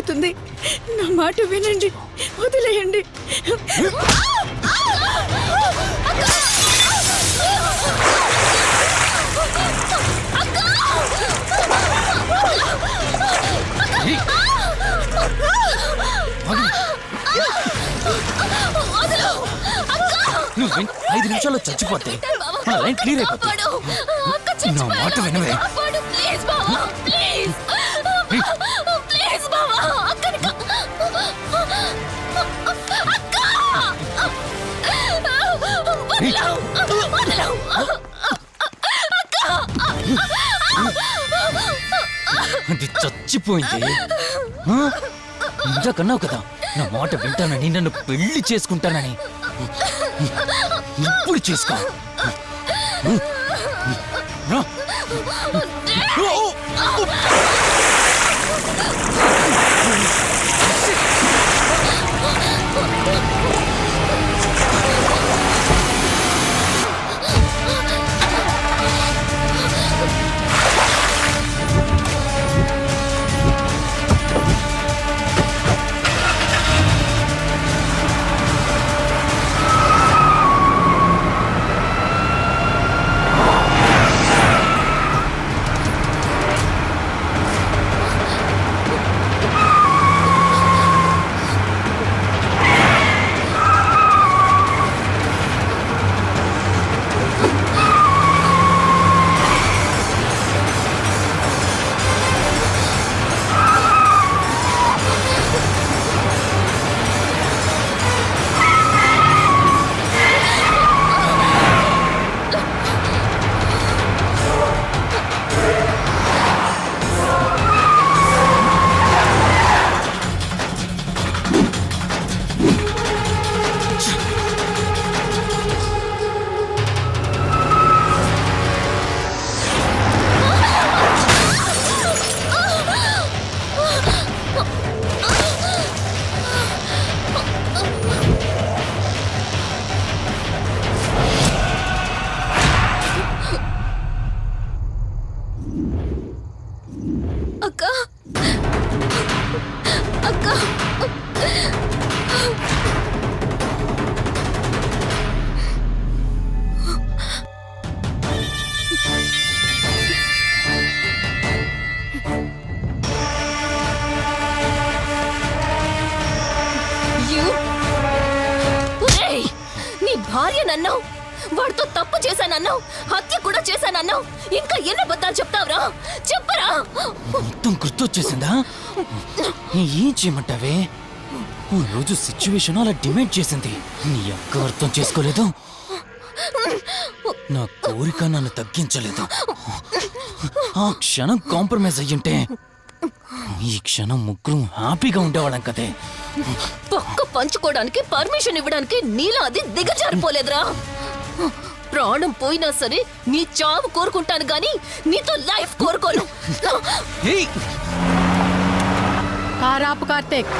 పడుతుంది. నా మాట వినండి, వదిలేయండి. నువ్వు 5 నిమిషాల్లో చచ్చిపోతే మన లైన్ క్లియర్ అయిపోతుంది. నా మాట వినవే. అది చచ్చిపోయింది. ఇంతకన్నావు కదా నా మాట వింటానని, నన్ను పెళ్లి చేసుకుంటానని. ఇప్పుడు చేసుకో. భార్యనన్నావు, వాడితో తప్పు చేశానన్నావు, హత్య కూడా చేశానన్నావు. ఇంకా ఎన్ని అబద్ధాలు చెప్తావురా? చెప్పరా? మొత్తం గుర్తొచ్చేసిందా? ఏం చేయమంటావే? ఓ రోజు సిచ్యువేషన్ అలా డిమాండ్ చేసింది. నీ అక్క అర్థం చేసుకోలేదు. నా కోరిక నన్ను తగ్గించలేదు. ఆ క్షణం కాంప్రమైజ్ అయ్యుంటే ఈ క్షణం ముగ్గురు హ్యాపీగా ఉండేవాళ్ళం కదే. పక్క పంచుకోవడానికి పర్మిషన్ ఇవ్వడానికి నీలో అది దిగజారిపోలేదురా. ప్రాణం పోయినా సరే నీ చావు కోరుకుంటాను గాని నీతో లైఫ్ కోరుకోను. కారాపు కార్తీక్.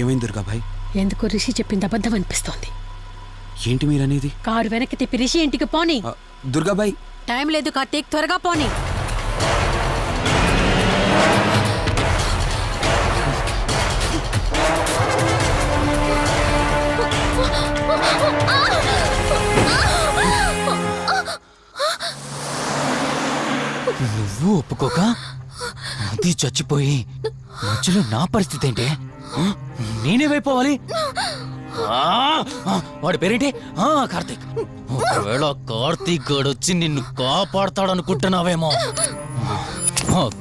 ఏమైంది దుర్గాభాయ్? ఎందుకు రిషి చెప్పింది అబద్ధం అనిపిస్తోంది. ఏంటి మీరనేది? కారు వెనక్కి తిప్పి రిషి ఇంటికి పోని. దుర్గాభాయ్ టైం లేదు కార్తీక్, త్వరగా పోని. నువ్వు ఒప్పుకోక అది చచ్చిపోయి మధ్యలో నా పరిస్థితి ఏంటి? నేనేమైపోవాలి? వాడి పేరేంటి? కార్తీక్. ఒకవేళ కార్తీక్ గడు వచ్చి నిన్ను కాపాడతాడనుకుంటున్నావేమో.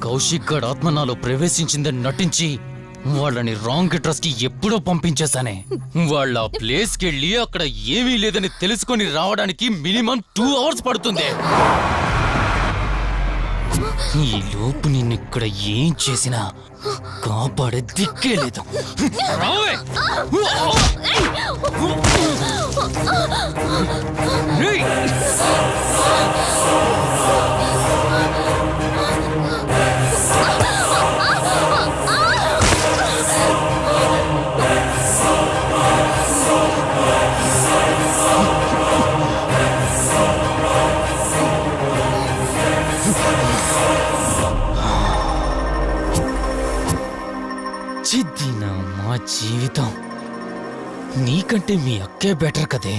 కౌశిక్ గడ్ ఆత్మ నాలో ప్రవేశించిందని నటించి వాళ్ళని రాంగ్ అడ్రస్ కి ఎప్పుడో పంపించేశానే. వాళ్ళ ప్లేస్ కి వెళ్ళి అక్కడ ఏమీ లేదని తెలుసుకొని రావడానికి మినిమం 2 hours పడుతుంది. ఈ లోపు నిన్నిక్కడ ఏం చేసినా కాపాడే దిక్కే లేదు. చిద్దినా మా జీవితం. నీకంటే మీ అక్కే బెటర్ కదే.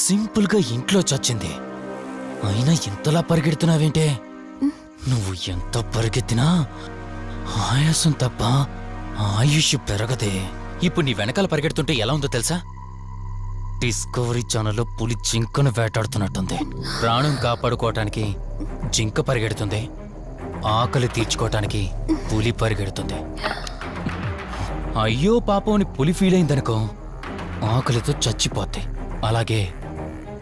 సింపుల్ గా ఇంట్లో చచ్చింది, అయినా ఇంతలా పరిగెడుతున్నావేంటే? నువ్వు ఎంత పరిగెత్తినా ఆయాసం తప్ప ఆయుష్ పెరగదే. ఇప్పుడు నీ వెనకాల పరిగెడుతుంటే ఎలా ఉందో తెలుసా? డిస్కవరీ ఛానల్లో పులి జింకను వేటాడుతున్నట్టుంది. ప్రాణం కాపాడుకోవటానికి జింక పరిగెడుతుంది, ఆకలి తీర్చుకోవటానికి పులి పరిగెడుతుంది. అయ్యో పాపం అని పులి ఫీల్ అయిందనుకో, ఆకలితో చచ్చిపోద్ది. అలాగే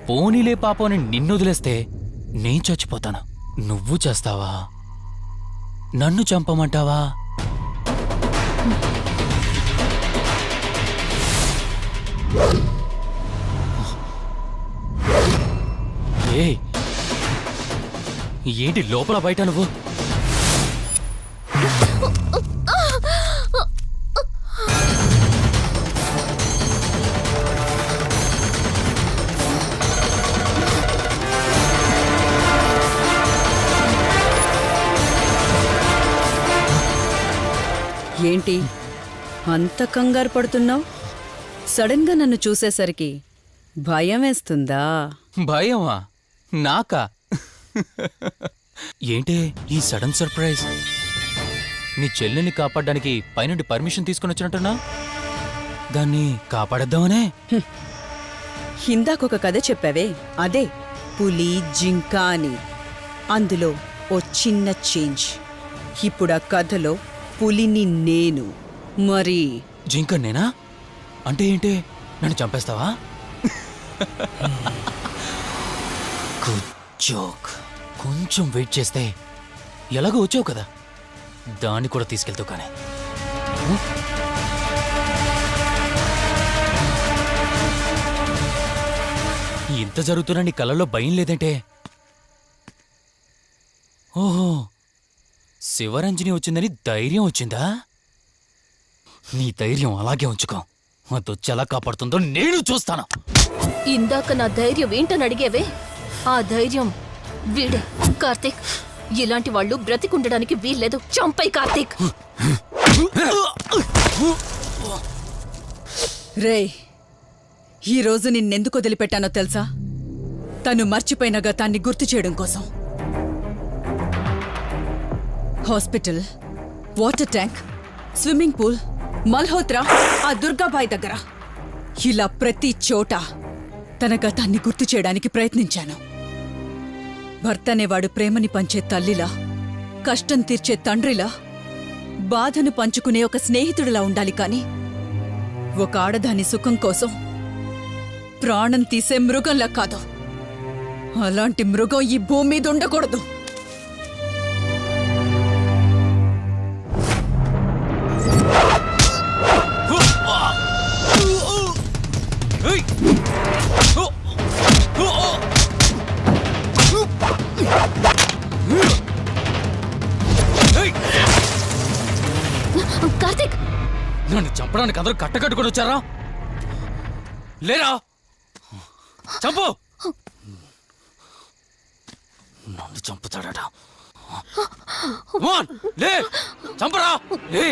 పోనీలే పాపం అని నిన్ను వదిలేస్తే నేను చచ్చిపోతాను. నువ్వు చేస్తావా? నన్ను చంపమంటావా? ఏయ్, ఏంటి లోపల బయట నువ్వు? ఏంటి అంత కంగారు పడుతున్నావు? సడన్ గా నన్ను చూసేసరికి భయం వేస్తుందా? భయమా? నాకా? ఏంటే ఈ సడన్ సర్ప్రైజ్? నీ చెల్లెల్ని కాపాడడానికి పైనుండి పర్మిషన్ తీసుకుని వచ్చినట్టున్నా? దాన్ని కాపాడేద్దామనే? ఇందాకొక కథ చెప్పావే, అదే పులి జింక అని. అందులో ఓ చిన్న చేంజ్. ఇప్పుడు ఆ కథలో పులిని నేను. మరి జింక నేనా? అంటే ఏంటి, నన్ను చంపేస్తావా? Good joke. కొంచెం వెయిట్ చేస్తే ఎలాగో వచ్చావు కదా, దాన్ని కూడా తీసుకెళ్తావు. కానీ ఇంత జరుగుతున్నా నీ కళ్ళల్లో భయం లేదంటే? ఓహో, శివరంజని వచ్చిందని ధైర్యం వచ్చిందా? నీ ధైర్యం అలాగే ఉంచుకో. అదొచ్చి ఎలా కాపాడుతుందో నేను చూస్తాను. ఇందాక నా ధైర్యం ఏంటని అడిగేవే, ఆ ధైర్యం వీడే కార్తీక్. ఇలాంటి వాళ్ళు బ్రతికుండడానికి వీల్లేదు. చంపై కార్తీక్. రే, ఈరోజు నిన్నెందుకు వదిలిపెట్టానో తెలుసా? తను మర్చిపోయిన గతాన్ని గుర్తు చేయడం కోసం. Hospital, water tank, swimming pool, Malhotra, ఆ దుర్గాబాయ్ దగ్గర, ఇలా ప్రతి చోట తన గతాన్ని గుర్తు చేయడానికి ప్రయత్నించాను. భర్త అనేవాడు ప్రేమని పంచే తల్లిలా, కష్టం తీర్చే తండ్రిలా, బాధను పంచుకునే ఒక స్నేహితుడిలా ఉండాలి. కాని ఒక ఆడదాని సుఖం కోసం ప్రాణం తీసే మృగంలా కాదు. అలాంటి మృగం ఈ భూమి మీద ఉండకూడదు. కార్తీక్, నన్ను చంపడానికి అందరూ కట్టకట్టుకొని వచ్చారా? లేరా? చంపు! నన్ను చంపుతాడట. లే, చంపరా! లే!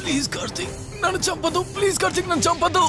ప్లీజ్ కార్తీక్, నన్ను చంపదు. ప్లీజ్ కార్తీక్, నన్ను చంపదు.